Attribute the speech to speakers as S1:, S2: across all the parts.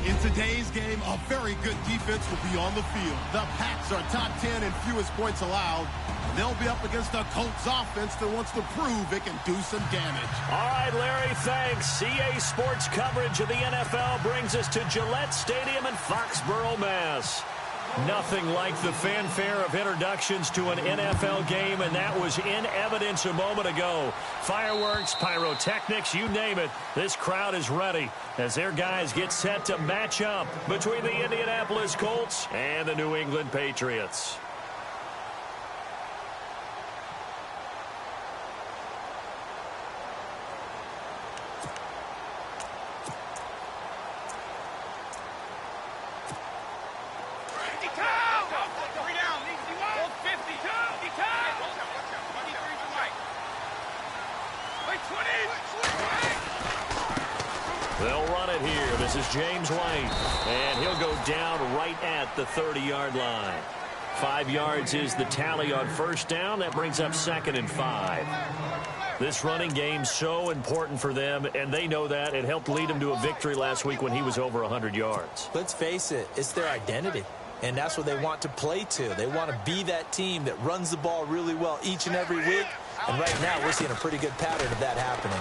S1: In today's game, a very good defense will be on the field. The Pats are top 10 in fewest points allowed. They'll be up against a Colts offense that wants to prove it can do some damage.
S2: All right, Larry, thanks. CA Sports coverage of the NFL brings us to Gillette Stadium in Foxborough, Mass. Nothing like the fanfare of introductions to an NFL game, and that was in evidence a moment ago. Fireworks, pyrotechnics, you name it. This crowd is ready as their guys get set to match up between the Indianapolis Colts and the New England Patriots. They'll run it here. This is James White, and he'll go down right at the 30-yard line. 5 yards is the tally on first down. That brings up 2nd and 5. This running game's so important for them, and they know that. It helped lead them to a victory last week when he was over 100 yards.
S3: Let's face it, it's their identity, and that's what they want to play to. They want to be that team that runs the ball really well each and every week, and right now we're seeing a pretty good pattern of that happening.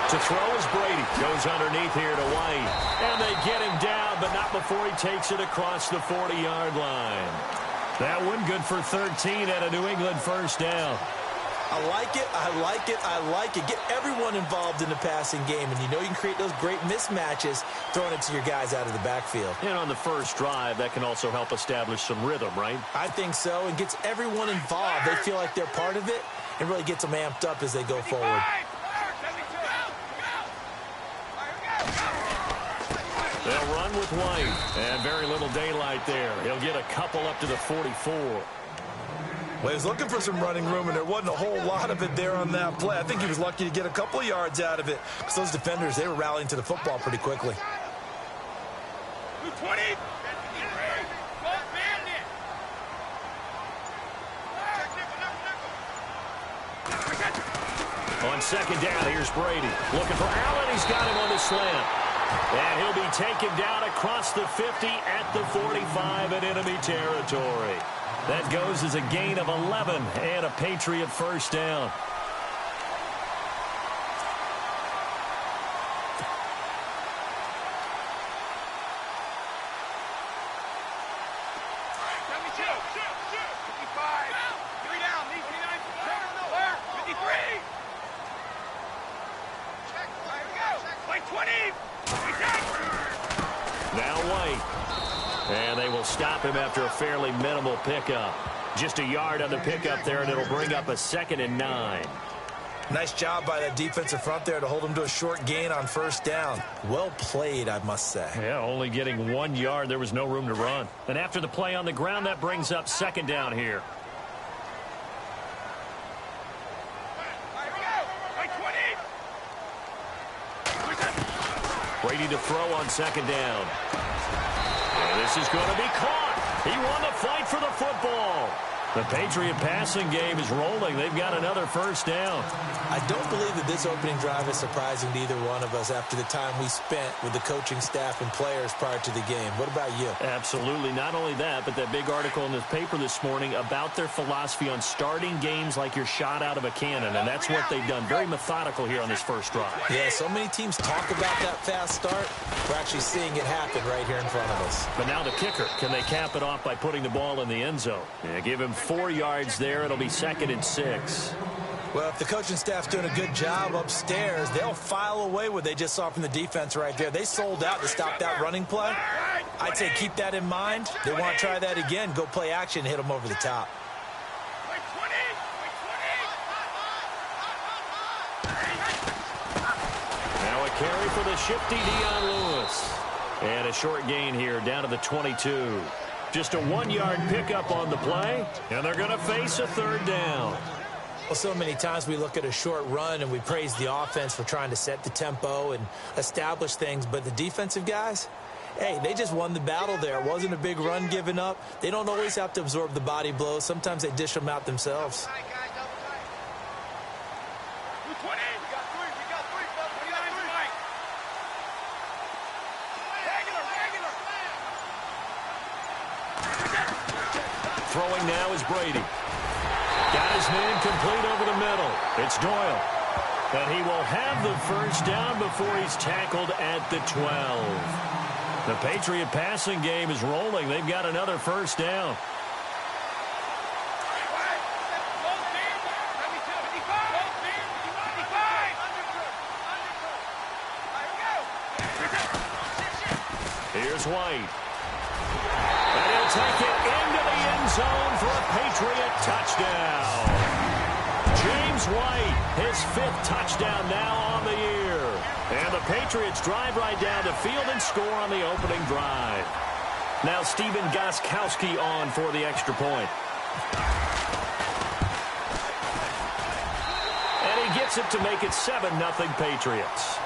S2: To throw is Brady. Goes underneath here to White. And they get him down, but not before he takes it across the 40-yard line. That one good for 13 at a New England first down.
S3: I like it, I like it, I like it. Get everyone involved in the passing game, and you know you can create those great mismatches throwing it to your guys out of the backfield.
S2: And on the first drive, that can also help establish some rhythm, right? I
S3: think so, and gets everyone involved. They feel like they're part of it, and really gets them amped up as they go forward.
S2: They'll run with White, and very little daylight there. He'll get a couple up to the 44.
S4: Well, he was looking for some running room, and there wasn't a whole lot of it there on that play. I think he was lucky to get a couple of yards out of it, because those defenders, they were rallying to the football pretty quickly.
S5: 20.
S2: On second down, here's Brady. Looking for Allen. He's got him on the slant. And he'll be taken down across the 50 at the 45 in enemy territory. That goes as a gain of 11 and a Patriot first down. Stop him after a fairly minimal pickup. Just a yard on the pickup there, and it'll bring up a 2nd and 9.
S4: Nice job by that defensive front there to hold him to a short gain on first down.
S3: Well played, I must say.
S2: Yeah, only getting 1 yard. There was no room to run. And after the play on the ground, that brings up 2nd down here. Brady to throw on 2nd down. This is going to be caught. He won the fight for the football. The Patriot passing game is rolling. They've got another first down.
S3: I don't believe that this opening drive is surprising to either one of us after the time we spent with the coaching staff and players prior to the game. What about you?
S2: Absolutely. Not only that, but that big article in the paper this morning about their philosophy on starting games like you're shot out of a cannon, and that's what they've done. Very methodical here on this first drive.
S3: Yeah, so many teams talk about that fast start. We're actually seeing it happen right here in front of us.
S2: But now the kicker. Can they cap it off by putting the ball in the end zone? Yeah, give him 4 yards there. It'll be 2nd and 6.
S3: Well, if the coaching staff's doing a good job upstairs, they'll file away what they just saw from the defense right there. They sold out to stop that running play. I'd say keep that in mind. They want to try that again. Go play action, hit them over the top.
S2: Now a carry for the shifty Dion Lewis. And a short gain here down to the 22. Just a 1-yard pickup on the play, and they're going to face a 3rd down.
S3: Well, so many times we look at a short run and we praise the offense for trying to set the tempo and establish things, but the defensive guys, hey, they just won the battle there. It wasn't a big run given up. They don't always have to absorb the body blows. Sometimes they dish them out themselves.
S2: Throwing now is Brady. Got his man complete over the middle. It's Doyle. And he will have the first down before he's tackled at the 12. The Patriot passing game is rolling. They've got another first down. Here's White. And he'll take it into the end zone for a Patriot touchdown. James White, his 5th touchdown now on the year. And the Patriots drive right down the field and score on the opening drive. Now Stephen Gostkowski on for the extra point. And he gets it to make it 7-0 Patriots.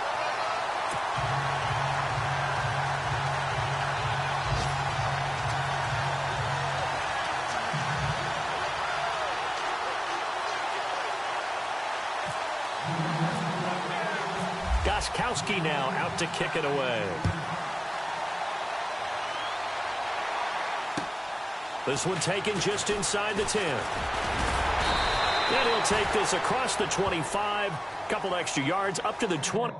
S2: Gostkowski now out to kick it away. This one taken just inside the 10. And he'll take this across the 25. Couple extra yards up to the 20.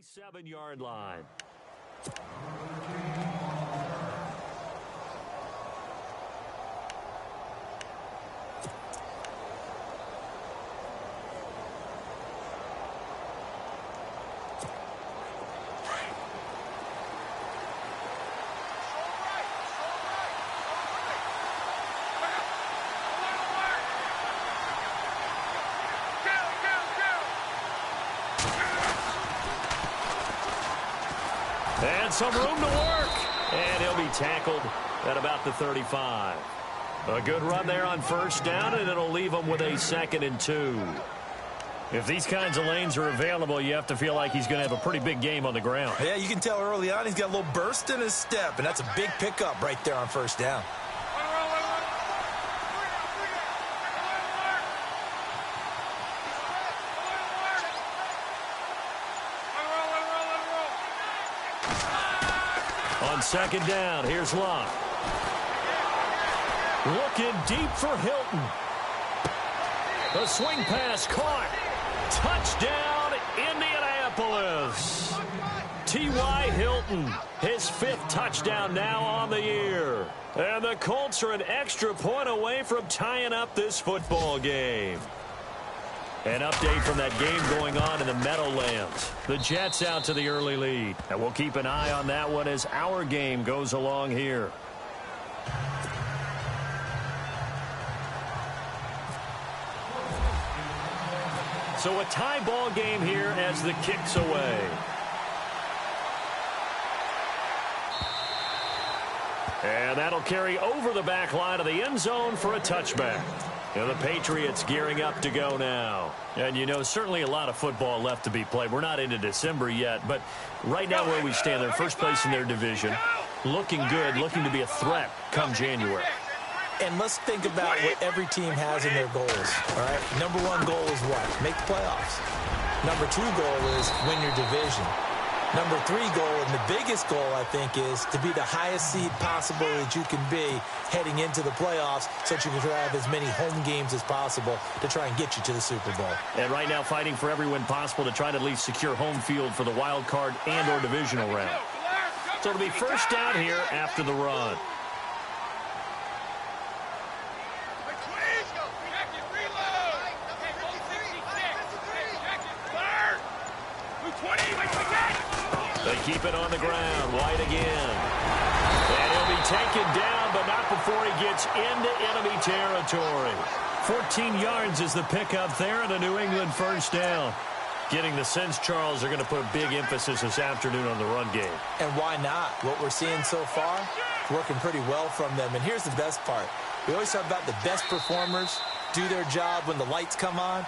S2: Seven-yard line. And some room to work. And he'll be tackled at about the 35. A good run there on first down, and it'll leave him with a 2nd and 2. If these kinds of lanes are available, you have to feel like he's going to have a pretty big game on the ground.
S4: Yeah, you can tell early on he's got a little burst in his step, and that's a big pickup right there on first down.
S2: On 2nd down, here's Locke. Looking deep for Hilton. The swing pass caught. Touchdown, Indianapolis. T.Y. Hilton, his 5th touchdown now on the year. And the Colts are an extra point away from tying up this football game. An update from that game going on in the Meadowlands. The Jets out to the early lead. And we'll keep an eye on that one as our game goes along here. So a tie ball game here as the kick's away. And that'll carry over the back line of the end zone for a touchback. And the Patriots gearing up to go now. And, you know, certainly a lot of football left to be played. We're not into December yet, but right now where we stand, they're first place in their division. Looking good, looking to be a threat come January.
S3: And let's think about what every team has in their goals, all right? Number 1 goal is what? Make the playoffs. Number 2 goal is win your division. Number 3 goal, and the biggest goal, I think, is to be the highest seed possible that you can be heading into the playoffs so that you can have as many home games as possible to try and get you to the Super Bowl.
S2: And right now fighting for every win possible to try to at least secure home field for the wild card and or divisional round. So it'll be first down here after the run. keep it on the ground. White again. And he'll be taken down, but not before he gets into enemy territory. 14 yards is the pickup there and a New England first down. Getting the sense, Charles, they're going to put a big emphasis this afternoon on the run game.
S3: And why not? What we're seeing so far, working pretty well from them. And here's the best part. We always talk about the best performers do their job when the lights come on.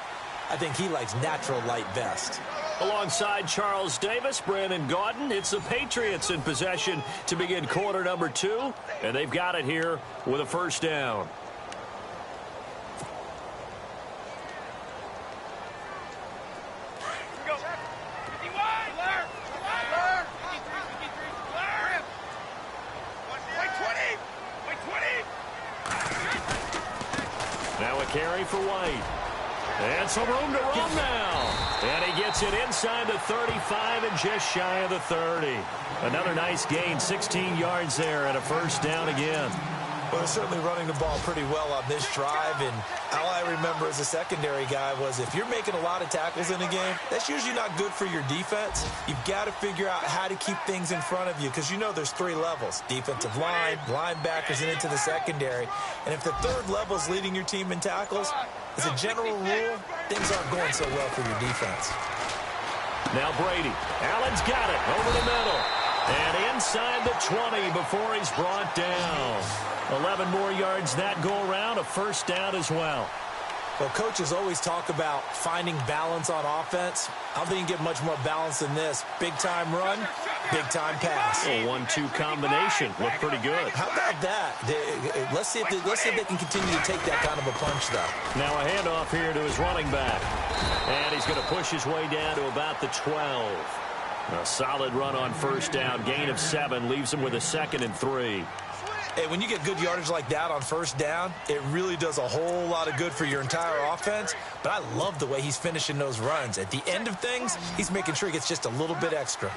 S3: I think he likes natural light best.
S2: Alongside Charles Davis, Brandon Gaudin, it's the Patriots in possession to begin quarter number 2. And they've got it here with a first down. Now a carry for White. And some room to run now. And he gets it inside the 35 and just shy of the 30. Another nice gain, 16 yards there and a first down again.
S3: Well, they're certainly running the ball pretty well on this drive, and all I remember as a secondary guy was if you're making a lot of tackles in a game, that's usually not good for your defense. You've got to figure out how to keep things in front of you because you know there's 3 levels, defensive line, linebackers, and into the secondary. And if the 3rd level is leading your team in tackles, as a general rule, things aren't going so well for your defense.
S2: Now Brady. Allen's got it over the middle. And inside the 20 before he's brought down. 11 more yards that go around, a first down as well.
S3: Well, coaches always talk about finding balance on offense. I don't think you can get much more balance than this. Big-time run, big-time pass.
S2: A 1-2 combination. Looked pretty good.
S3: How about that? Let's see if they can continue to take that kind of a punch, though.
S2: Now a handoff here to his running back. And he's going to push his way down to about the 12. A solid run on first down. Gain of 7 leaves him with a 2nd and 3.
S3: Hey, when you get good yardage like that on first down, it really does a whole lot of good for your entire offense. But I love the way he's finishing those runs. At the end of things, he's making sure he gets just a little bit extra.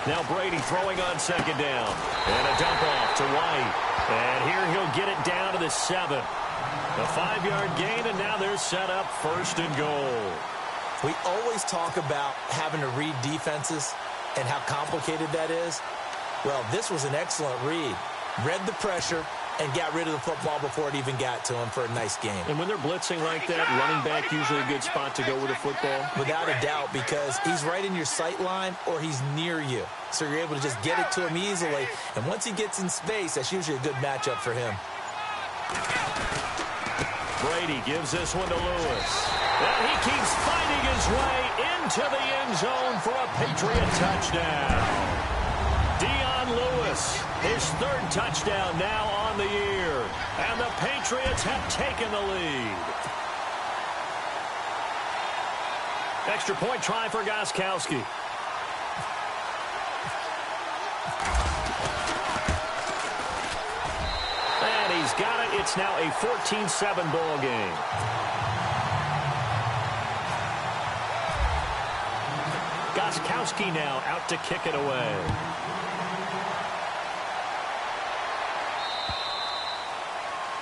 S2: Now Brady throwing on 2nd down. And a dump off to White. And here he'll get it down to the 7. A 5-yard gain, and now they're set up 1st and goal.
S3: We always talk about having to read defenses and how complicated that is. Well, this was an excellent read. Read the pressure and got rid of the football before it even got to him for a nice game.
S2: And when they're blitzing like that, running back usually a good spot to go with the football?
S3: Without a doubt, because he's right in your sight line or he's near you. So you're able to just get it to him easily. And once he gets in space, that's usually a good matchup for him.
S2: Brady gives this one to Lewis. And he keeps fighting his way into the end zone for a Patriot touchdown. Dion Lewis, his 3rd touchdown now on the year. And the Patriots have taken the lead. Extra point try for Gostkowski. And he's got it. It's now a 14-7 ball game. Gostkowski now out to kick it away.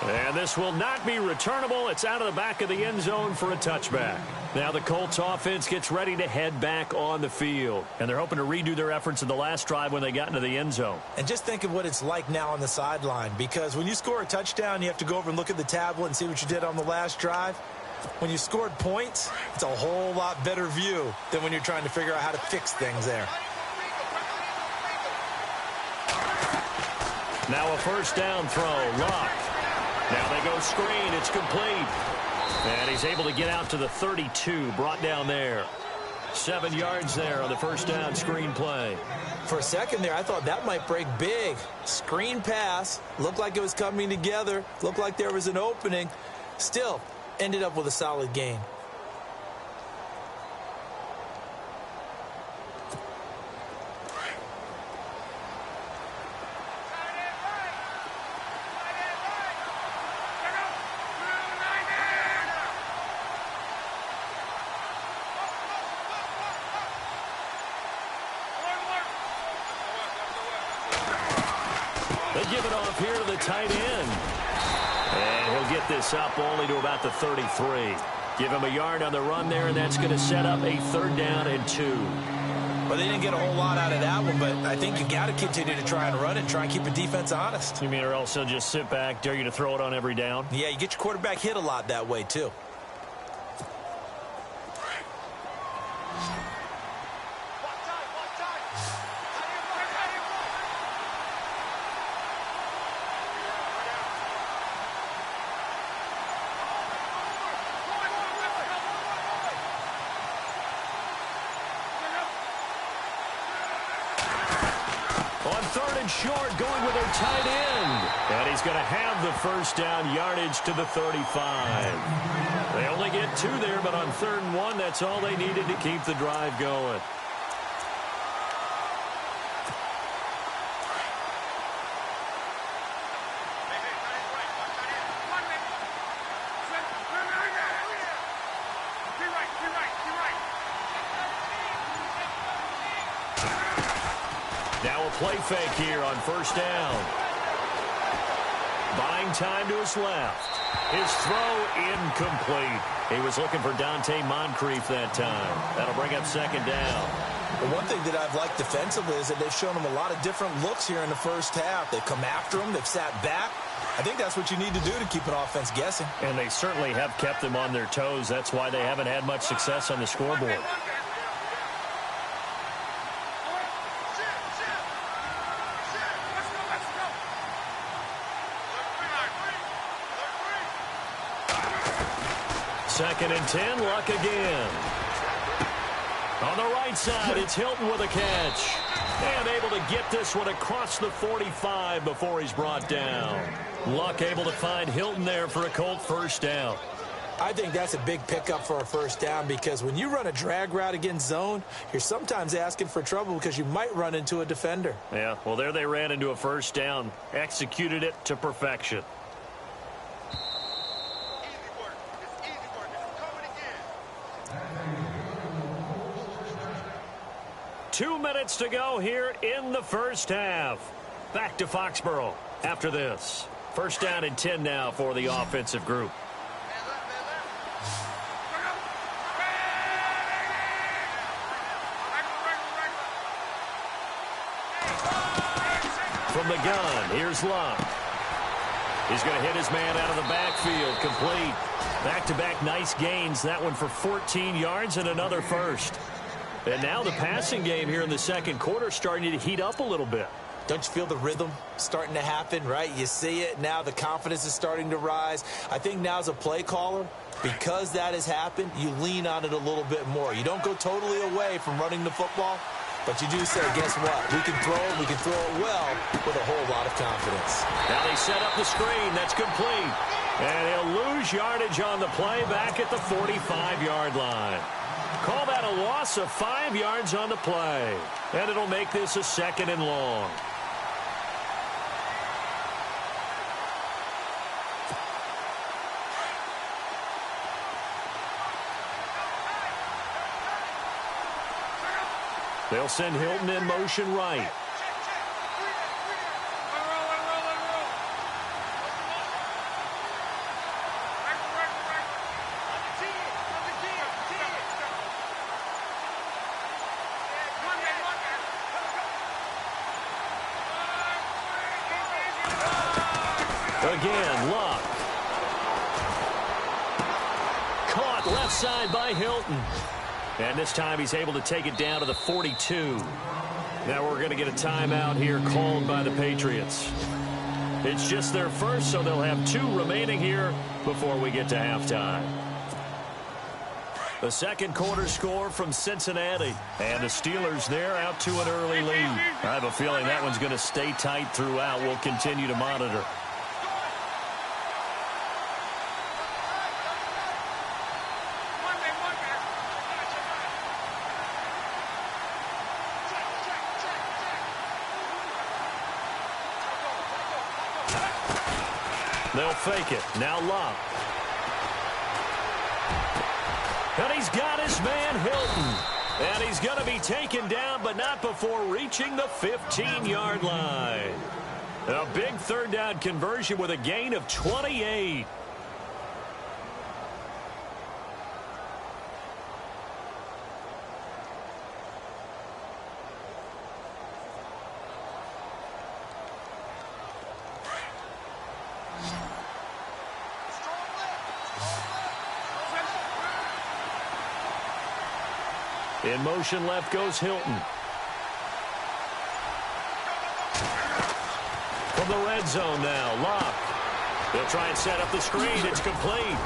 S2: And this will not be returnable. It's out of the back of the end zone for a touchback. Now the Colts offense gets ready to head back on the field. And they're hoping to redo their efforts in the last drive when they got into the end zone.
S3: And just think of what it's like now on the sideline. Because when you score a touchdown, you have to go over and look at the tablet and see what you did on the last drive. When you scored points, it's a whole lot better view than when you're trying to figure out how to fix things there.
S2: Now a first down throw. Luck. Now they go screen. It's complete. And he's able to get out to the 32. Brought down there. 7 yards there on the first down screen play.
S3: For a second there, I thought that might break big. Screen pass. Looked like it was coming together. Looked like there was an opening. Still, ended up with a solid gain.
S2: They give it off here to the tight end. And he'll get this up only to about the 33. Give him a yard on the run there, and that's going to set up a 3rd down and 2.
S3: Well, they didn't get a whole lot out of that one, but I think you got to continue to try and run it and try and keep the defense honest.
S2: You mean or else they'll just sit back, dare you to throw it on every down?
S3: Yeah, you get your quarterback hit a lot that way, too.
S2: On 3rd and short, going with their tight end. And he's going to have the 1st down yardage to the 35. They only get 2 there, but on 3rd and 1, that's all they needed to keep the drive going. Now a play fake here on 1st down. Buying time to his left. His throw incomplete. He was looking for Dante Moncrief that time. That'll bring up 2nd down.
S3: The one thing that I've liked defensively is that they've shown him a lot of different looks here in the 1st half. They've come after him. They've sat back. I think that's what you need to do to keep an offense guessing.
S2: And they certainly have kept them on their toes. That's why they haven't had much success on the scoreboard. Second and 10, Luck again. On the right side, it's Hilton with a catch. And able to get this one across the 45 before he's brought down. Luck able to find Hilton there for a Colt 1st down.
S3: I think that's a big pickup for a 1st down because when you run a drag route against zone, you're sometimes asking for trouble because you might run into a defender.
S2: Yeah, well, there they ran into a 1st down. Executed it to perfection. 2 minutes to go here in the 1st half. Back to Foxborough after this. 1st down and 10 now for the offensive group. From the gun, here's Luck. He's going to hit his man out of the backfield, complete. Back-to-back nice gains, that one for 14 yards and another 1st. And now the passing game here in the 2nd quarter starting to heat up a little bit.
S3: Don't you feel the rhythm starting to happen, right? You see it now. The confidence is starting to rise. I think now as a play caller, because that has happened, you lean on it a little bit more. You don't go totally away from running the football, but you do say, guess what? We can throw it. We can throw it well with a whole lot of confidence.
S2: Now they set up the screen. That's complete. And he'll lose yardage on the play back at the 45-yard line. Call that a loss of 5 yards on the play. And it'll make this a 2nd and long. They'll send Hilton in motion right. Again, Luck. Caught left side by Hilton. And this time he's able to take it down to the 42. Now we're going to get a timeout here called by the Patriots. It's just their first, so they'll have 2 remaining here before we get to halftime. The 2nd quarter score from Cincinnati. And the Steelers there out to an early lead. I have a feeling that one's going to stay tight throughout. We'll continue to monitor. They'll fake it. Now Luck. And he's got his man Hilton. And he's going to be taken down, but not before reaching the 15-yard line. A big 3rd down conversion with a gain of 28. In motion left goes Hilton. From the red zone now, Locke. They'll try and set up the screen. It's complete.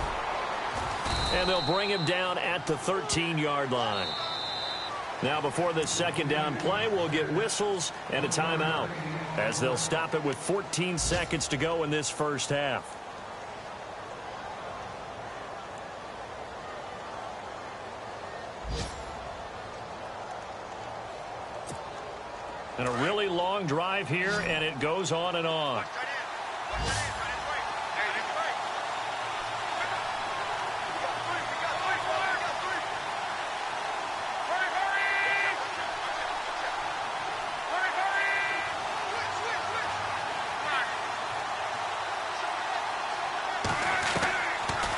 S2: And they'll bring him down at the 13-yard line. Now, before this second down play, we'll get whistles and a timeout, as they'll stop it with 14 seconds to go in this first half. And a really long drive here, and it goes on and on.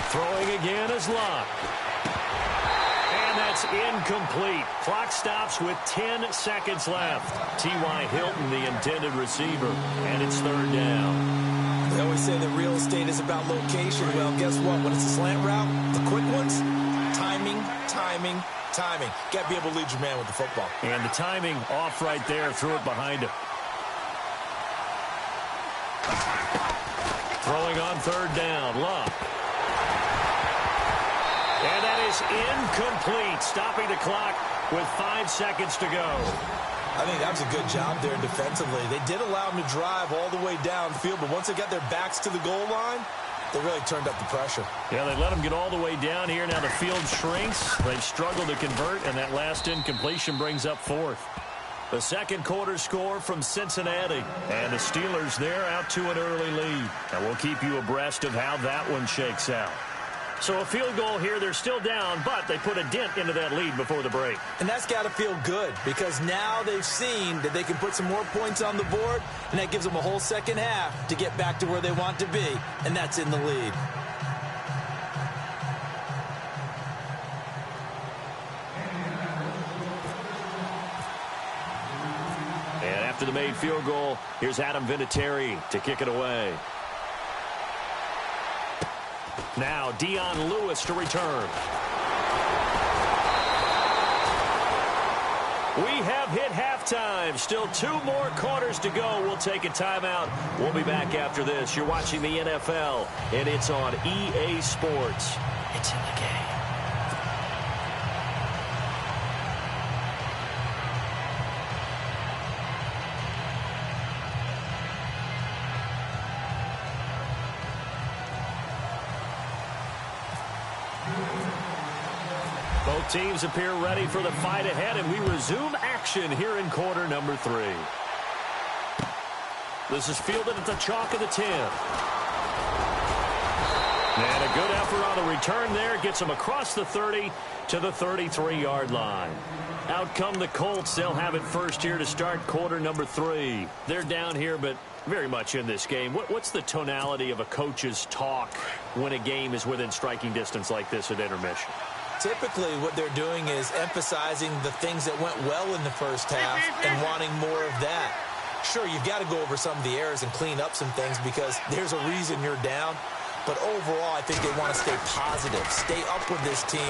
S2: Throwing again is Locke. And that's incomplete. Clock stops with 10 seconds left. T.Y. Hilton, the intended receiver, and it's third down.
S3: They always say that real estate is about location. Well, guess what? When it's a slant route, the quick ones, timing, timing, timing. Got to be able to lead your man with the football.
S2: And the timing off right there. Threw it behind him. Throwing on third down. Locke. And that is incomplete, stopping the clock with 5 seconds to go.
S3: I think that was a good job there defensively. They did allow them to drive all the way downfield, but once they got their backs to the goal line, they really turned up the pressure.
S2: Yeah, they let them get all the way down here. Now the field shrinks. They've struggled to convert, and that last incompletion brings up fourth. The second quarter score from Cincinnati. And the Steelers there out to an early lead. And we'll keep you abreast of how that one shakes out. So a field goal here, they're still down, but they put a dent into that lead before the break.
S3: And that's got to feel good, because now they've seen that they can put some more points on the board, and that gives them a whole second half to get back to where they want to be, and that's in the lead.
S2: And after the made field goal, here's Adam Vinatieri to kick it away. Now Dion Lewis to return. We have hit halftime. Still 2 more quarters to go. We'll take a timeout. We'll be back after this. You're watching the NFL, and it's on EA Sports. It's in the game. Both teams appear ready for the fight ahead, and we resume action here in quarter number 3. This is fielded at the chalk of the 10. And a good effort on the return there. Gets them across the 30 to the 33-yard line. Out come the Colts. They'll have it first here to start quarter number 3. They're down here, but very much in this game. What's the tonality of a coach's talk when a game is within striking distance like this at intermission?
S3: Typically, what they're doing is emphasizing the things that went well in the first half and wanting more of that. Sure, you've got to go over some of the errors and clean up some things because there's a reason you're down. But overall, I think they want to stay positive, stay up with this team.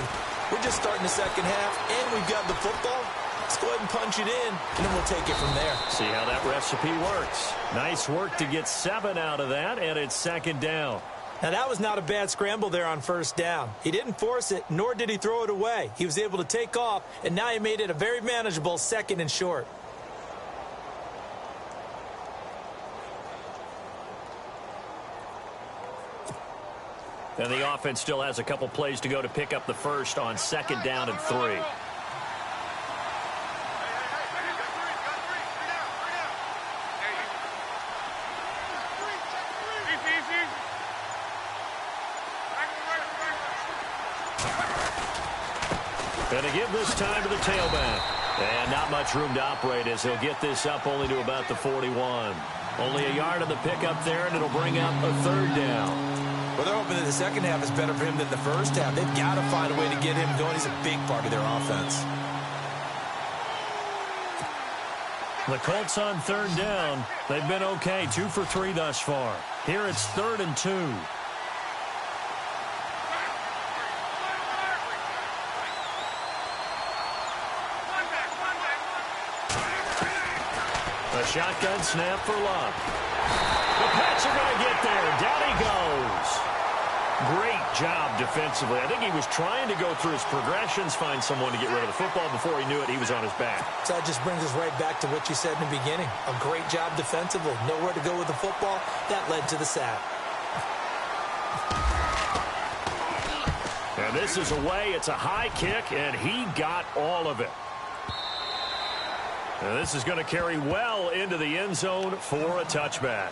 S3: We're just starting the second half, and we've got the football. Let's go ahead and punch it in, and then we'll take it from there.
S2: See how that recipe works. Nice work to get 7 out of that, and it's second down.
S3: Now, that was not a bad scramble there on first down. He didn't force it, nor did he throw it away. He was able to take off, and now he made it a very manageable second and short.
S2: And the offense still has a couple plays to go to pick up the first on second down and 3. Going to give this time to the tailback. And not much room to operate as he'll get this up only to about the 41. Only a yard on the pickup there, and it'll bring up a third down.
S3: Well, they're hoping that the second half is better for him than the first half. They've got to find a way to get him going. He's a big part of their offense.
S2: The Colts on third down. They've been okay, 2 for 3 thus far. Here it's 3rd and 2. A shotgun snap for Luck. The Pats are going to get there. Down he goes. Great job defensively. I think he was trying to go through his progressions, find someone to get rid of the football. Before he knew it, he was on his back.
S3: So that just brings us right back to what you said in the beginning. A great job defensively. Nowhere to go with the football. That led to the sack.
S2: And this is away. It's a high kick, and he got all of it. And this is going to carry well into the end zone for a touchback.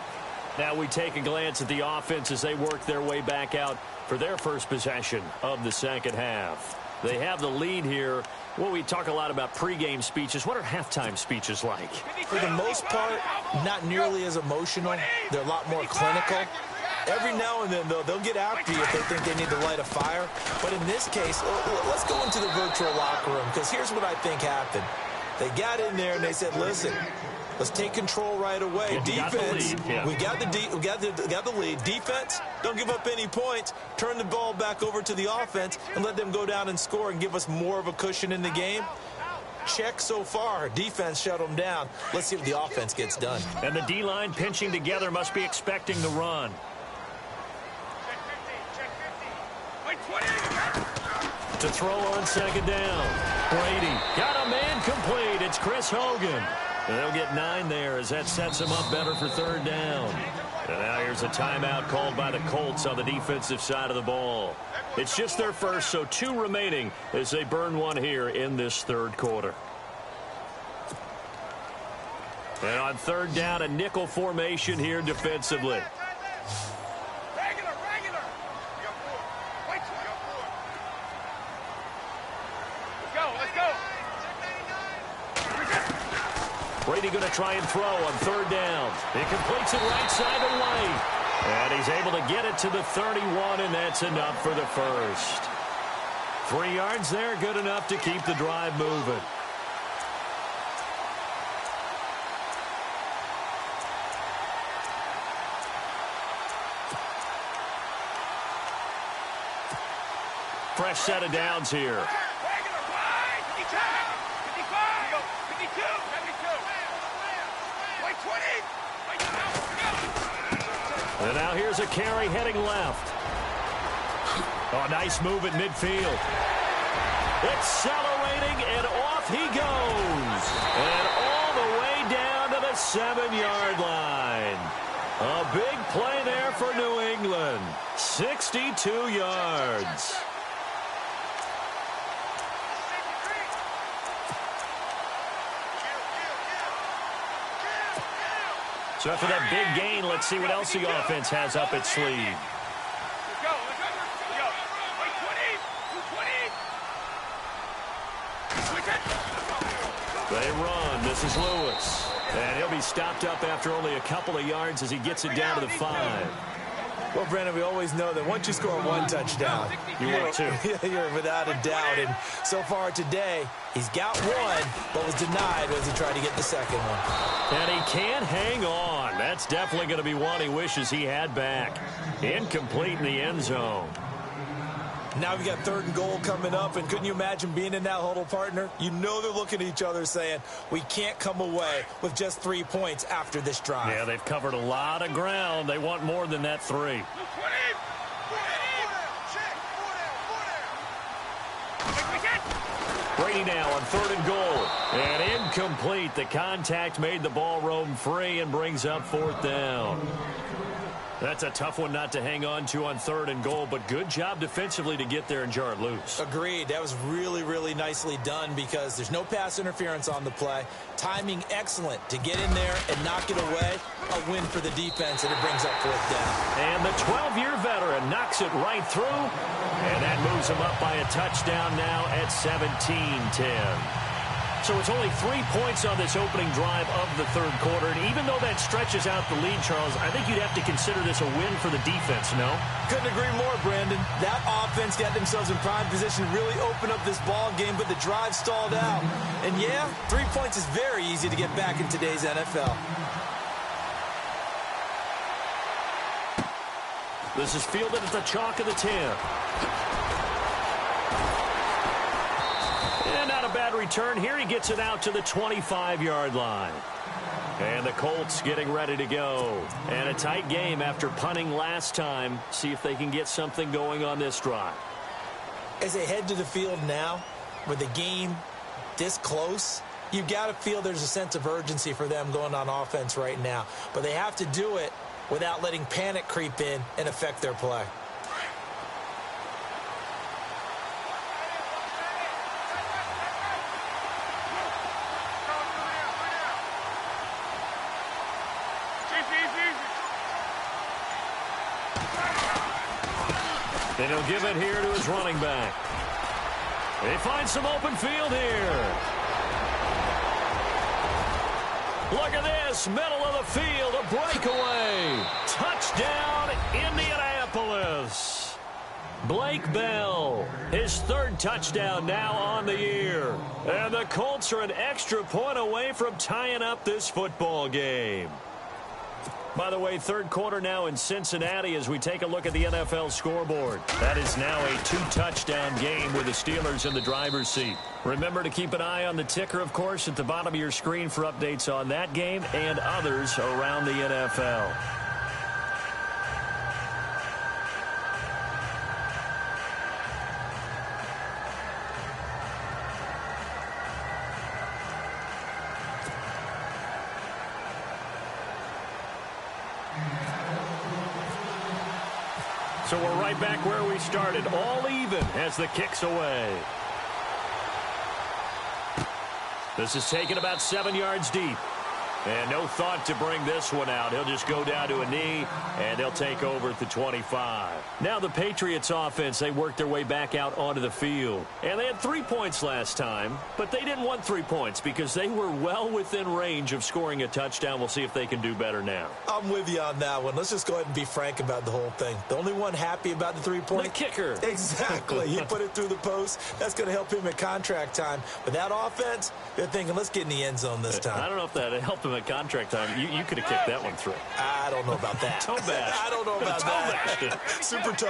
S2: Now we take a glance at the offense as they work their way back out for their first possession of the second half. They have the lead here. Well, we talk a lot about pregame speeches. What are halftime speeches like?
S3: For the most part, not nearly as emotional. They're a lot more clinical. Every now and then, though, they'll get after you if they think they need to light a fire. But in this case, let's go into the virtual locker room, because here's what I think happened. They got in there and they said, listen, let's take control right away.
S2: Well,
S3: defense,
S2: we
S3: got the lead. Defense, don't give up any points. Turn the ball back over to the offense and let them go down and score and give us more of a cushion in the game. Check so far. Defense shut them down. Let's see what the offense gets done.
S2: And the D-line pinching together must be expecting the run. To throw on second down. Brady got a man complete. It's Chris Hogan. And they'll get 9 there as that sets them up better for third down. And now here's a timeout called by the Colts on the defensive side of the ball. It's just their first, so 2 remaining as they burn one here in this third quarter. And on third down, a nickel formation here defensively. Brady going to try and throw on third down. He completes it right side of the lane. And he's able to get it to the 31, and that's enough for the first. 3 yards there, good enough to keep the drive moving. Fresh set of downs here. And now here's a carry heading left. Oh, nice move at midfield. Accelerating, and off he goes. And all the way down to the 7-yard line. A big play there for New England. 62 yards. So after that big gain, let's see what else the offense has up its sleeve. They run. This is Lewis. And he'll be stopped up after only a couple of yards as he gets it down to the 5.
S3: Well, Brandon, we always know that once you score 1 touchdown,
S2: you're
S3: without a doubt. And so far today, he's got 1, but was denied as he tried to get the second one.
S2: And he can't hang on. That's definitely going to be one he wishes he had back. Incomplete in the end zone.
S3: Now we got 3rd and goal coming up, and couldn't you imagine being in that huddle, partner? You know they're looking at each other saying, we can't come away with just 3 points after this drive.
S2: Yeah, they've covered a lot of ground. They want more than that 3. Brady now on 3rd and goal. And incomplete. The contact made the ball roam free and brings up 4th down. That's a tough one not to hang on to on 3rd and goal, but good job defensively to get there and jar it loose.
S3: Agreed. That was really, really nicely done because there's no pass interference on the play. Timing excellent to get in there and knock it away. A win for the defense, and it brings up 4th down.
S2: And the 12-year veteran knocks it right through, and that moves him up by a touchdown now at 17-10. So it's only 3 points on this opening drive of the 3rd quarter. And even though that stretches out the lead, Charles, I think you'd have to consider this a win for the defense, no?
S3: Couldn't agree more, Brandon. That offense got themselves in prime position to really open up this ball game, but the drive stalled out. And yeah, 3 points is very easy to get back in today's NFL.
S2: This is fielded at the chalk of the 10. And not a bad return. Here he gets it out to the 25-yard line. And the Colts getting ready to go. And a tight game after punting last time. See if they can get something going on this drive.
S3: As they head to the field now, with the game this close, you've got to feel there's a sense of urgency for them going on offense right now. But they have to do it without letting panic creep in and affect their play.
S2: And he'll give it here to his running back. They find some open field here. Look at this, middle of the field, a breakaway. Touchdown, Indianapolis. Blake Bell, his third touchdown now on the year. And the Colts are an extra point away from tying up this football game. By the way, third quarter now in Cincinnati as we take a look at the NFL scoreboard. That is now a 2-touchdown game with the Steelers in the driver's seat. Remember to keep an eye on the ticker, of course, at the bottom of your screen for updates on that game and others around the NFL. So we're right back where we started, all even as the kick's away. This is taken about 7 yards deep. And no thought to bring this one out. He'll just go down to a knee, and they'll take over at the 25. Now the Patriots offense, they worked their way back out onto the field. And they had 3 points last time, but they didn't want 3 points because they were well within range of scoring a touchdown. We'll see if they can do better now.
S3: I'm with you on that one. Let's just go ahead and be frank about the whole thing. The only one happy about the 3-point.
S2: The kicker.
S3: Exactly. He put it through the post. That's going to help him at contract time. But that offense, they're thinking, let's get in the end zone this time.
S2: I don't know if that helped him at contract time. You could have kicked that one through.
S3: I don't know about that.
S2: Toe bash.
S3: I don't know about that. Super toe.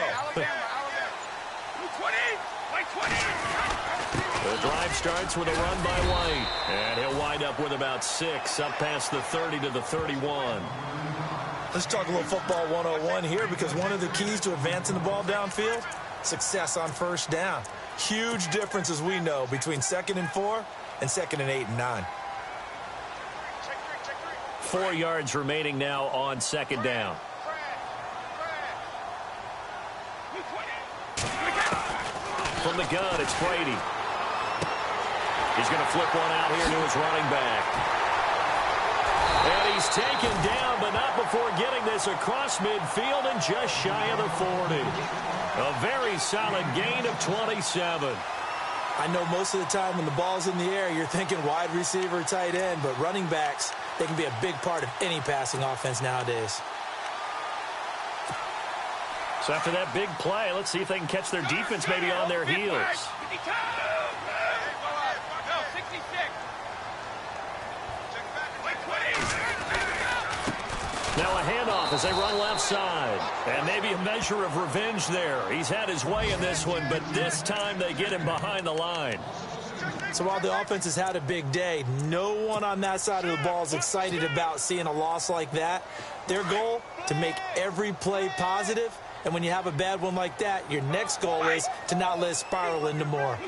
S2: The drive starts with a run by White. And he'll wind up with about 6 up past the 30 to the 31.
S3: Let's talk a little football 101 here because one of the keys to advancing the ball downfield, success on first down. Huge difference, as we know, between 2nd and 4 and 2nd and 8 and 9.
S2: 4 yards remaining now on 2nd down. From the gun, it's Brady. He's going to flip one out here to his running back. And he's taken down, but not before getting this across midfield and just shy of the 40. A very solid gain of 27.
S3: I know most of the time when the ball's in the air, you're thinking wide receiver, tight end, but running backs, they can be a big part of any passing offense nowadays.
S2: So after that big play, let's see if they can catch their defense maybe on their heels. Now a handoff as they run left side. And maybe a measure of revenge there. He's had his way in this one, but this time they get him behind the line.
S3: So while the offense has had a big day, no one on that side of the ball is excited about seeing a loss like that. Their goal, to make every play positive. And when you have a bad one like that, your next goal is to not let it spiral into more.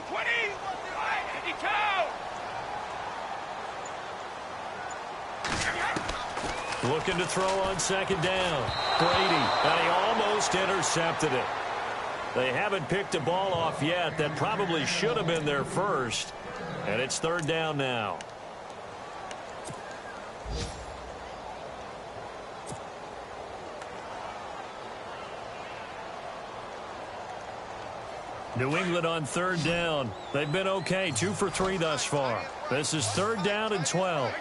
S2: Looking to throw on 2nd down. Brady, and he almost intercepted it. They haven't picked a ball off yet. That probably should have been their first. And it's 3rd down now. New England on 3rd down. They've been okay, 2 for 3 thus far. This is 3rd down and 12.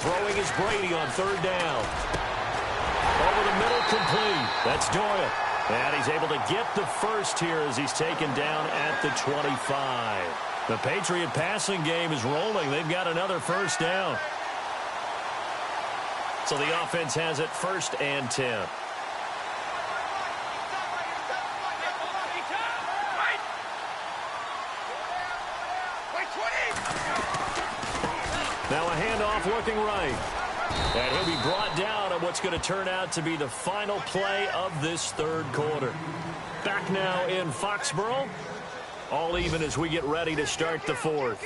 S2: Throwing is Brady on 3rd down. Over the middle, complete. That's Doyle. And he's able to get the first here as he's taken down at the 25. The Patriot passing game is rolling. They've got another first down. So the offense has it 1st and 10. Now a handoff looking right. And he'll be brought down at what's going to turn out to be the final play of this third quarter. Back now in Foxborough. All even as we get ready to start the fourth.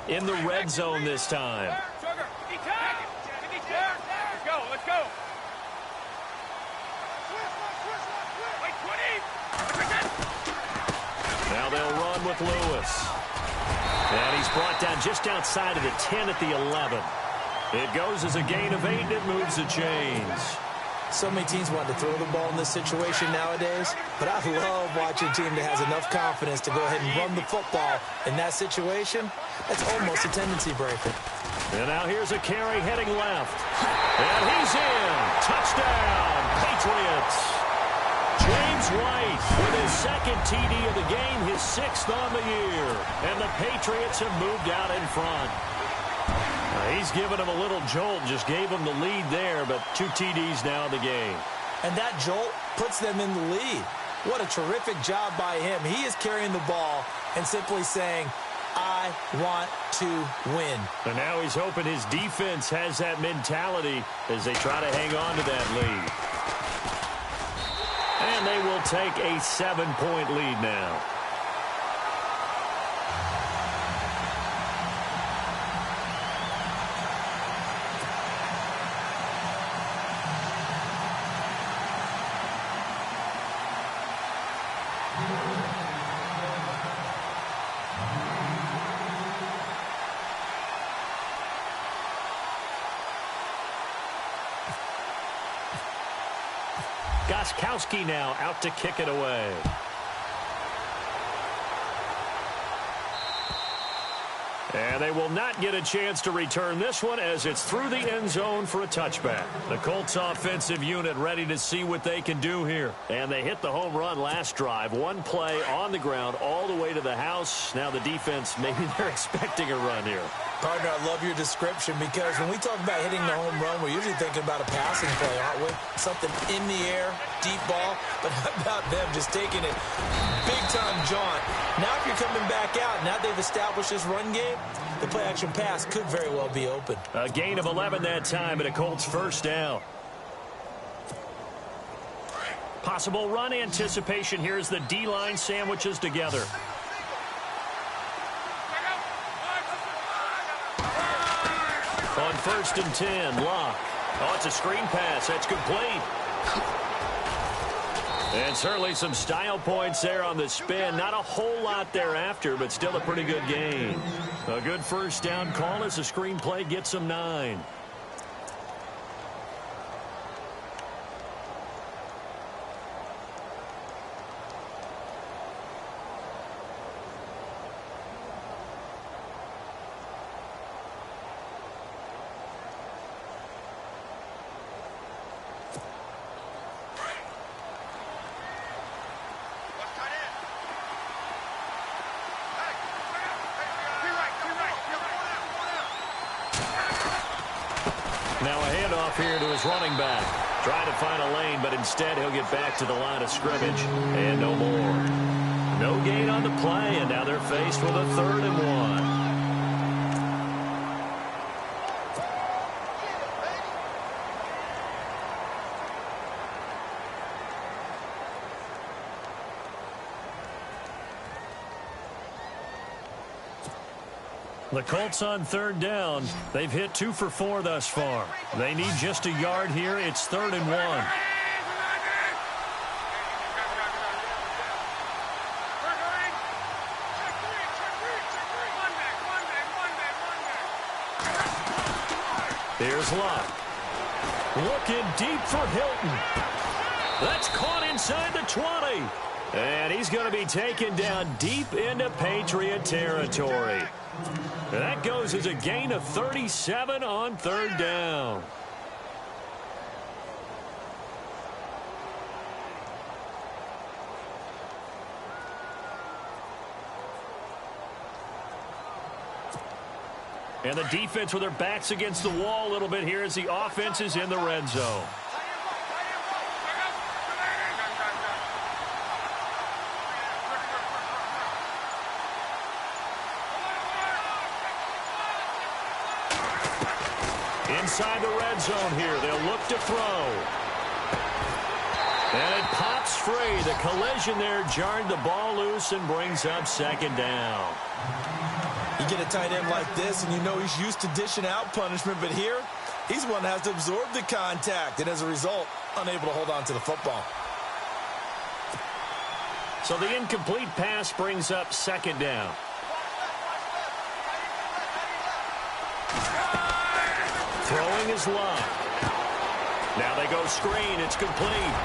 S2: In the red zone this time.
S5: Let's go.
S2: Now they'll run with Lewis. And he's brought down just outside of the 10 at the 11. It goes as a gain of 8, and it moves the chains.
S3: So many teams want to throw the ball in this situation nowadays, but I love watching a team that has enough confidence to go ahead and run the football in that situation. That's almost a tendency breaker.
S2: And now here's a carry heading left. And he's in. Touchdown, Patriots. James White with his second TD of the game, his 6th on the year. And the Patriots have moved out in front. He's given him a little jolt, just gave him the lead there, but 2 TDs now in the game.
S3: And that jolt puts them in the lead. What a terrific job by him. He is carrying the ball and simply saying, I want to win.
S2: And now he's hoping his defense has that mentality as they try to hang on to that lead. And they will take a 7-point lead now. Goskowski now out to kick it away. And they will not get a chance to return this one as it's through the end zone for a touchback. The Colts offensive unit ready to see what they can do here. And they hit the home run last drive. One play on the ground all the way to the house. Now the defense, maybe they're expecting a run here.
S3: Partner, I love your description because when we talk about hitting the home run, we're usually thinking about a passing play, aren't we? Something in the air, deep ball. But how about them just taking it big-time jaunt? Now if you're coming back out, now they've established this run game, the play-action pass could very well be open.
S2: A gain of 11 that time, and a Colts first down. Possible run anticipation here as the D-line sandwiches together. On 1st and 10, Locke. Oh, it's a screen pass. That's complete. And certainly some style points there on the spin. Not a whole lot thereafter, but still a pretty good gain. A good first down call as the screenplay gets them 9. Now a handoff here to his running back. Trying to find a lane, but instead he'll get back to the line of scrimmage. And no more. No gain on the play, and now they're faced with a 3rd and 1. The Colts on 3rd down. They've hit 2 for 4 thus far. They need just a yard here. It's 3rd and 1. Here's Locke. Looking deep for Hilton. That's caught inside the 20. And he's going to be taken down deep into Patriot territory. That goes as a gain of 37 on 3rd down. And the defense with their backs against the wall a little bit here as the offense is in the red zone. Inside the red zone here, they'll look to throw. And it pops free. The collision there jarred the ball loose and brings up second down.
S4: You get a tight end like this, and you know he's used to dishing out punishment, but here, he's the one that has to absorb the contact, and as a result, unable to hold on to the football.
S2: So the incomplete pass brings up second down. Throwing is Luck. Now they go screen. It's complete.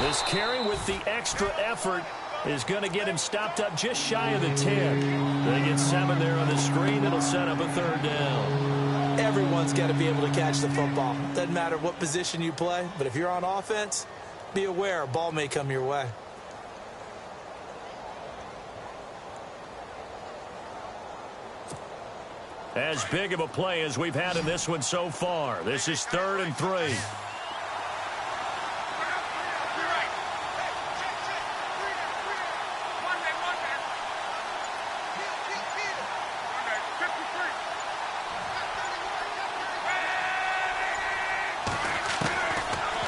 S2: This carry with the extra effort is going to get him stopped up just shy of the 10. They get 7 there on the screen. It'll set up a third down.
S3: Everyone's got to be able to catch the football. Doesn't matter what position you play, but if you're on offense, be aware a ball may come your way.
S2: As big of a play as we've had in this one so far. This is 3rd and 3.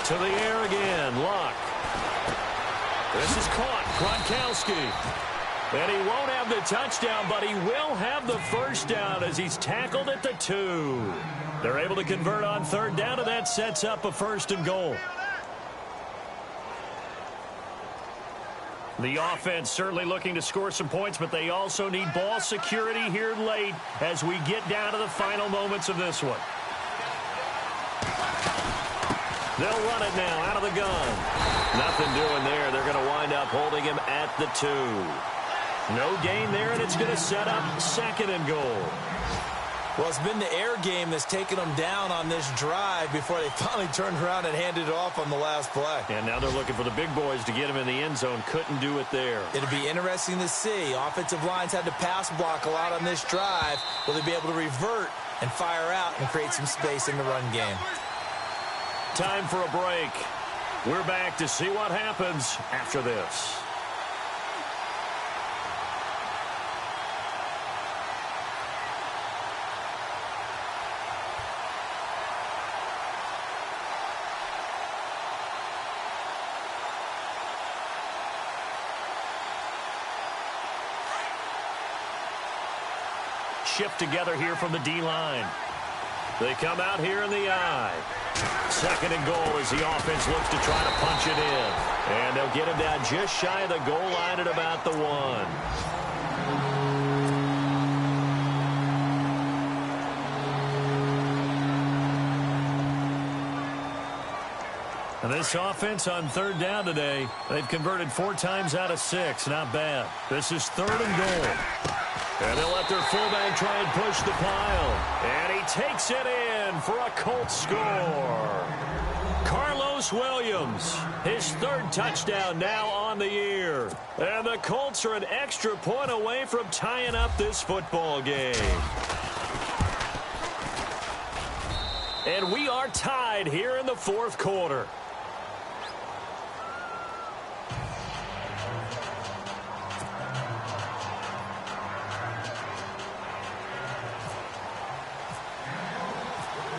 S2: To the air again, Luck. This is caught, Gronkowski. And he won't have the touchdown, but he will have the first down as he's tackled at the 2. They're able to convert on 3rd down, and that sets up a 1st and goal. The offense certainly looking to score some points, but they also need ball security here late as we get down to the final moments of this one. They'll run it now out of the gun. Nothing doing there. They're going to wind up holding him at the 2. No gain there, and it's going to set up 2nd and goal.
S3: Well, it's been the air game that's taken them down on this drive before they finally turned around and handed it off on the last play.
S2: And now they're looking for the big boys to get him in the end zone. Couldn't do it there.
S3: It'll be interesting to see. Offensive lines had to pass block a lot on this drive. Will they be able to revert and fire out and create some space in the run game?
S2: Time for a break. We're back to see what happens after this. Shift together here from the D-line. They come out here in the I. 2nd and goal as the offense looks to try to punch it in. And they'll get him down just shy of the goal line at about the 1. And this offense on 3rd down today, they've converted 4 times out of 6. Not bad. This is 3rd and goal. And they'll let their fullback try and push the pile. And he takes it in for a Colts score. Carlos Williams, his 3rd touchdown now on the year. And the Colts are an extra point away from tying up this football game. And we are tied here in the 4th quarter.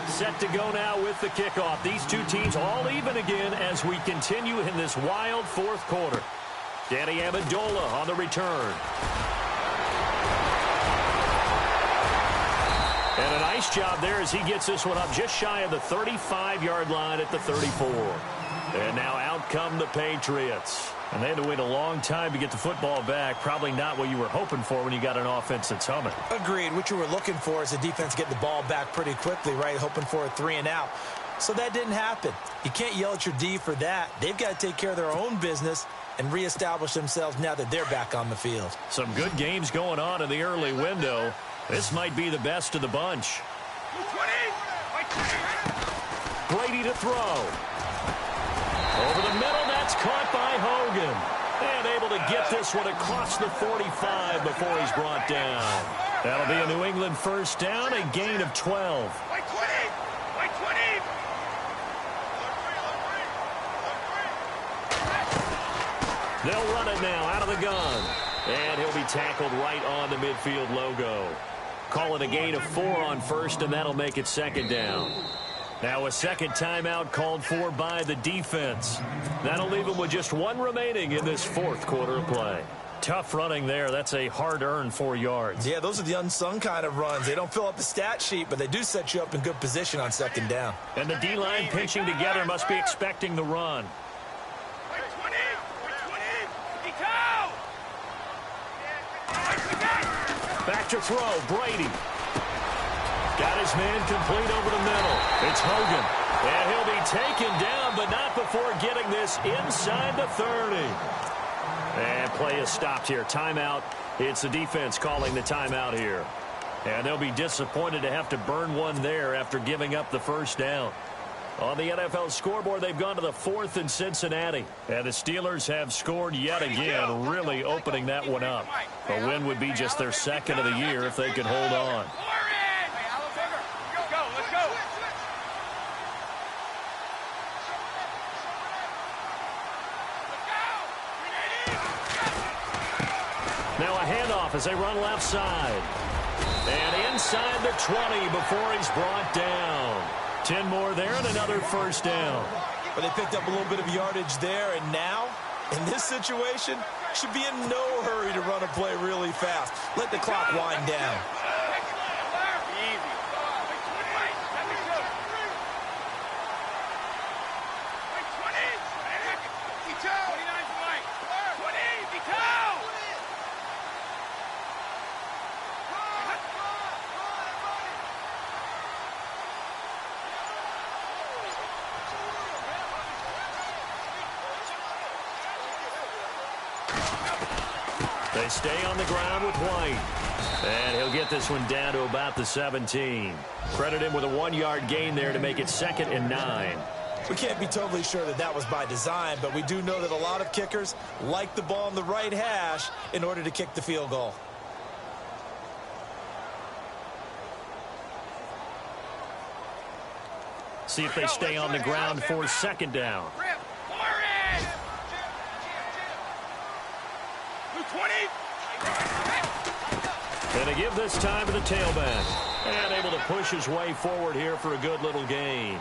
S2: Set to go now with the kickoff. These two teams all even again as we continue in this wild 4th quarter. Danny Amendola on the return. And a nice job there as he gets this one up just shy of the 35-yard line at the 34. And now out come the Patriots. And they had to wait a long time to get the football back. Probably not what you were hoping for when you got an offense that's humming.
S3: Agreed. What you were looking for is the defense getting the ball back pretty quickly, right? Hoping for a 3 and out. So that didn't happen. You can't yell at your D for that. They've got to take care of their own business and reestablish themselves now that they're back on the field.
S2: Some good games going on in the early window. This might be the best of the bunch. Brady to throw. Over the middle, that's caught by Hogan. And able to get this one across the 45 before he's brought down. That'll be a New England first down, a gain of 12.
S5: White 20! White 20!
S2: They'll run it now out of the gun. And he'll be tackled right on the midfield logo. Call it a gain of 4 on first, and that'll make it second down. Now a second timeout called for by the defense. That'll leave them with just 1 remaining in this fourth quarter of play. Tough running there. That's a hard-earned 4 yards.
S4: Yeah, those are the unsung kind of runs. They don't fill up the stat sheet, but they do set you up in good position on second down.
S2: And the D-line pinching together must be expecting the run. Back to throw, Brady. Got his man complete over the middle. It's Hogan. And he'll be taken down, but not before getting this inside the 30. And play is stopped here. Timeout. It's the defense calling the timeout here. And they'll be disappointed to have to burn one there after giving up the first down. On the NFL scoreboard, they've gone to the 4th in Cincinnati. And the Steelers have scored yet again, really opening that one up. A win would be just their 2nd of the year if they could hold on. Now a handoff as they run left side. And inside the 20 before he's brought down. 10 more there and another first down.
S4: But they picked up a little bit of yardage there, and now, in this situation, should be in no hurry to run a play really fast. Let the clock wind down.
S2: They stay on the ground with White. And he'll get this one down to about the 17. Credit him with a 1-yard gain there to make it 2nd and 9.
S4: We can't be totally sure that that was by design, but we do know that a lot of kickers like the ball on the right hash in order to kick the field goal.
S2: See if they stay on the ground for 2nd down. And to give this time to the tailback. And able to push his way forward here for a good little gain.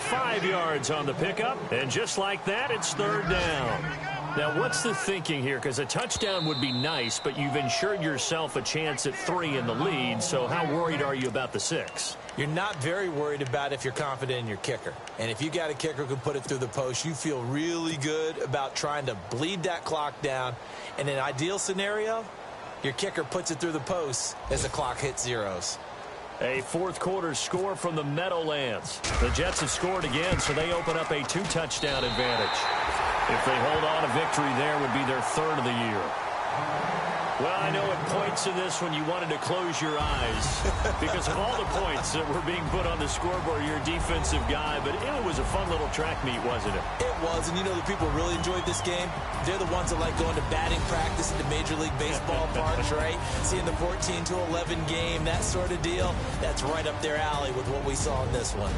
S2: 5 yards on the pickup. And just like that, it's 3rd down. Now, what's the thinking here? Because a touchdown would be nice, but you've ensured yourself a chance at 3 in the lead. So how worried are you about the 6?
S3: You're not very worried about if you're confident in your kicker. And if you got a kicker who can put it through the post, you feel really good about trying to bleed that clock down. In an ideal scenario, your kicker puts it through the post as the clock hits zeros.
S2: A fourth quarter score from the Meadowlands. The Jets have scored again, so they open up a 2-touchdown advantage. If they hold on, a victory there would be their 3rd of the year. Well, I know at points in this when you wanted to close your eyes because of all the points that were being put on the scoreboard. You're a defensive guy, but it was a fun little track meet, wasn't it?
S3: It was, and you know the people really enjoyed this game? They're the ones that like going to batting practice at the Major League Baseball parks, right? Seeing the 14-11 game, that sort of deal. That's right up their alley with what we saw in this one.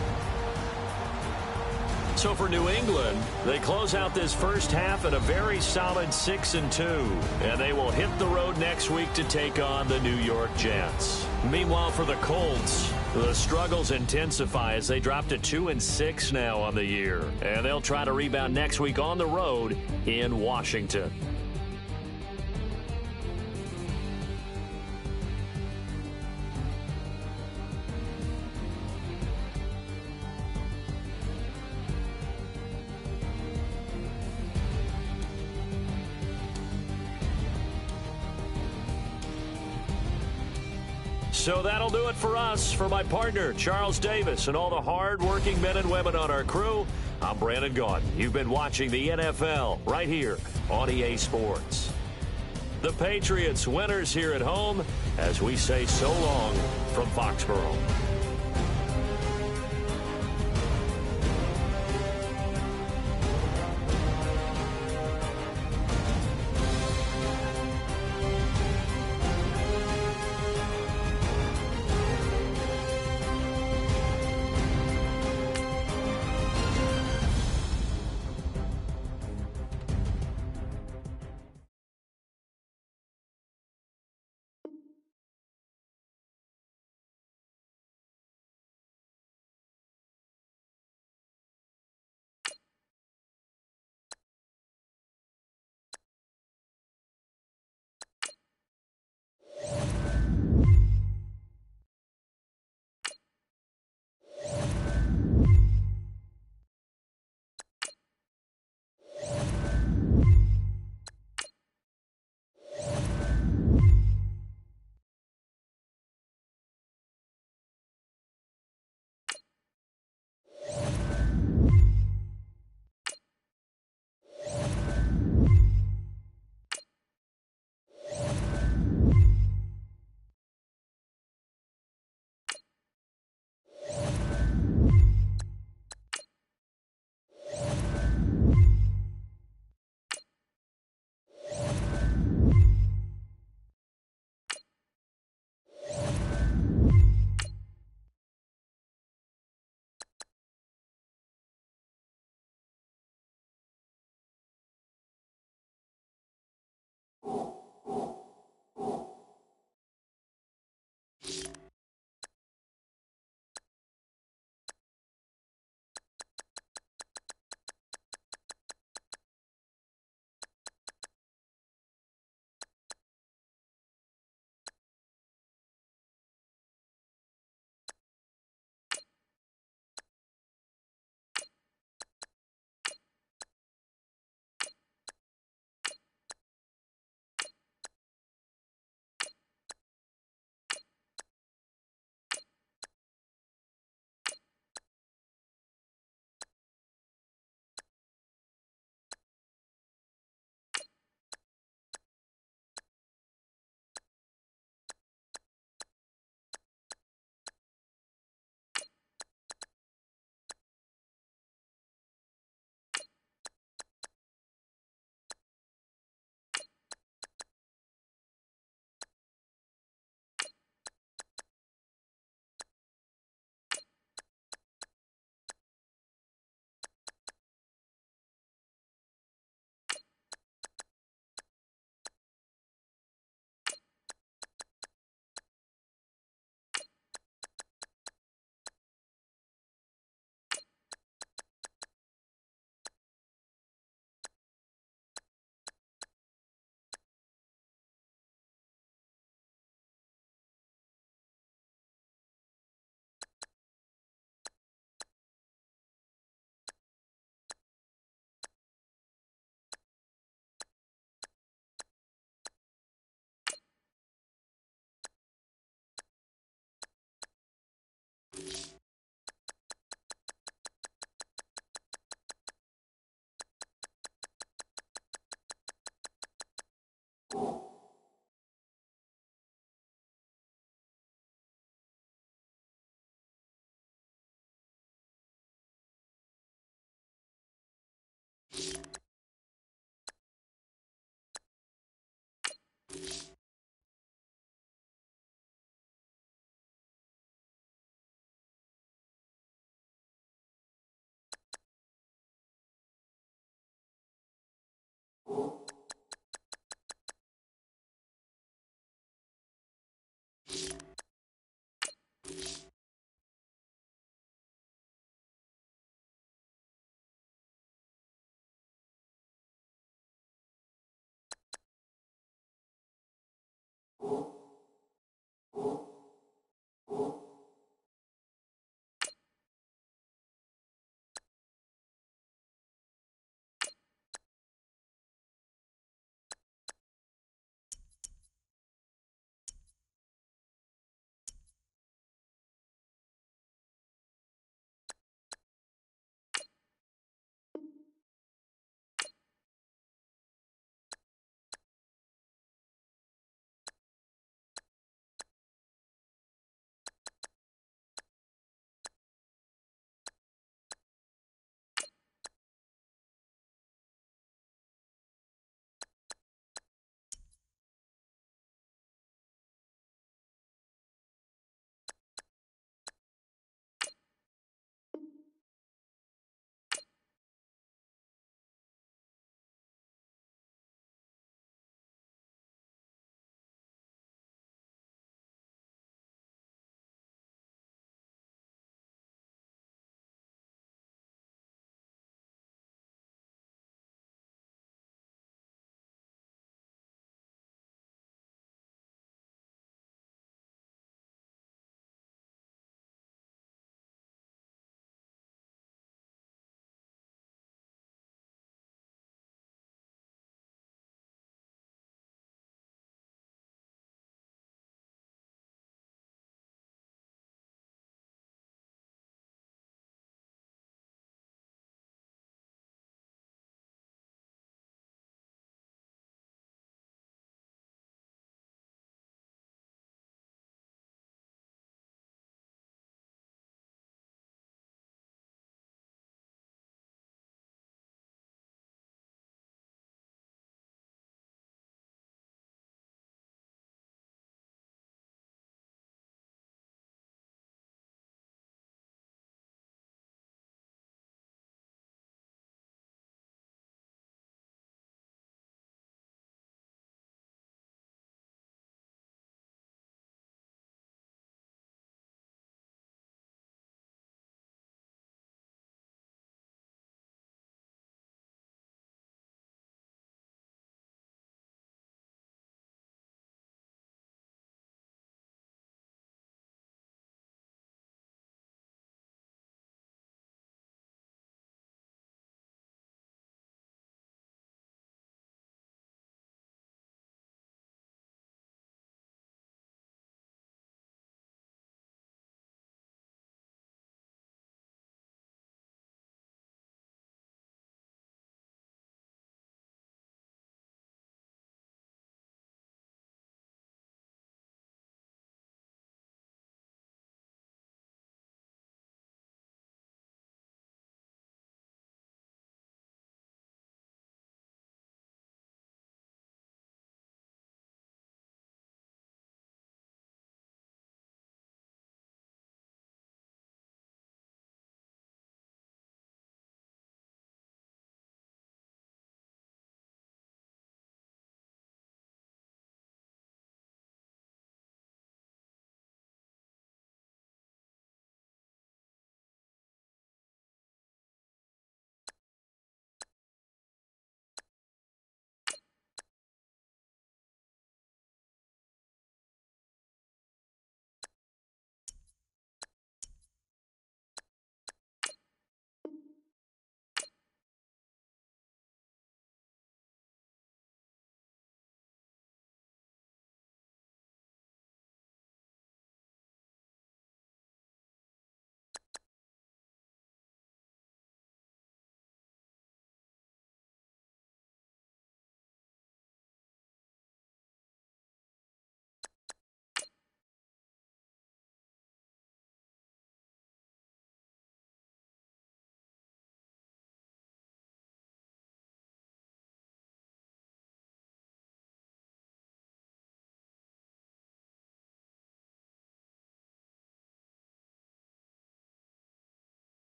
S2: So for New England, they close out this first half at a very solid 6-2. And they will hit the road next week to take on the New York Jets. Meanwhile, for the Colts, the struggles intensify as they drop to 2-6 now on the year. And they'll try to rebound next week on the road in Washington. So that'll do it for us. For my partner, Charles Davis, and all the hard-working men and women on our crew, I'm Brandon Gaudin. You've been watching the NFL right here on EA Sports. The Patriots winners here at home as we say so long from Foxborough. This